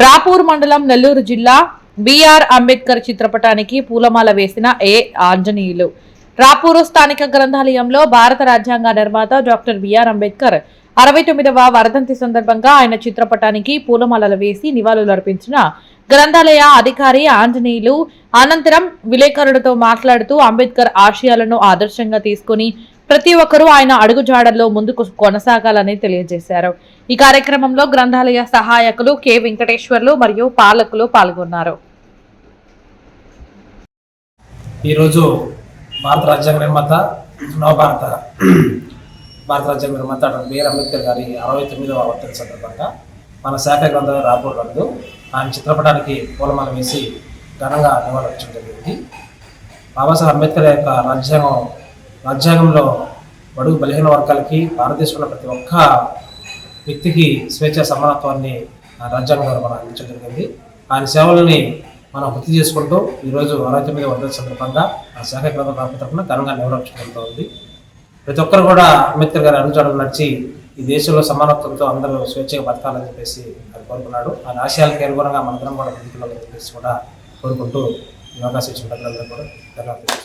రాపూర్ మండలం నెల్లూరు జిల్లా బిఆర్ అంబేద్కర్ చిత్రపటానికి పూలమాల వేసిన ఆంజనేయులు. రాపూరు స్థానిక గ్రంథాలయంలో భారత రాజ్యాంగ నిర్మాత డాక్టర్ బిఆర్ అంబేద్కర్ 69వ వర్ధంతి సందర్భంగా ఆయన చిత్రపటానికి పూలమాలలు వేసి నివాళులర్పించిన గ్రంథాలయ అధికారి ఆంజనేయులు అనంతరం విలేకరులతో మాట్లాడుతూ అంబేద్కర్ ఆశయాలను ఆదర్శంగా తీసుకుని ప్రతి ఒక్కరూ ఆయన అడుగుజాడల్లో ముందుకు కొనసాగాలని తెలియజేశారు. ఈ కార్యక్రమంలో గ్రంథాలయ సహాయకులు కె వెంకటేశ్వర్లు మరియు పాలకులు పాల్గొన్నారు. ఈరోజు భారత రాజ్యాంగ నిర్మాత భారత రాజ్యాంగ నిర్మాత డాక్టర్ బిఆర్ అంబేద్కర్ గారి 69వ వర్ధంతి సందర్భంగా మన శాఖ గ్రంథాలయ రాపూర్ నందు ఆయన చిత్రపటానికి పూలమాల వేసి ఘనంగా నివాళులర్పించడం జరిగింది. బాబాసాహెబ్ అంబేద్కర్ యొక్క రాజ్యాంగంలో బడుగు బలహీన వర్గాలకి భారతదేశంలో ప్రతి ఒక్క వ్యక్తికి స్వేచ్ఛ సమానత్వాన్ని రాజ్యాంగం ద్వారా మనం అందించడం జరిగింది. ఆయన సేవలని మనం గుర్తు చేసుకుంటూ ఈరోజు 69వ వర్ధంతి సందర్భంగా ఆ శాఖ గ్రంథాలయ తరఫున ఘనంగా నివాళులర్పించబడుతోంది. ప్రతి ఒక్కరు కూడా అంబేద్కర్ గారి అడుగుజాడలు నడిచి ఈ దేశంలో సమానత్వంతో అందరూ స్వేచ్ఛగా బతకాలని చెప్పేసి ఆయన కోరుకున్నాడు. ఆయన ఆశయాలకు అనుగుణంగా మనందరం కూడా ముందుకు చెప్పేసి కూడా కోరుకుంటూ ఈ అవకాశం ఇచ్చిన ప్రజలందరూ కూడా ధన్యవాదాలు.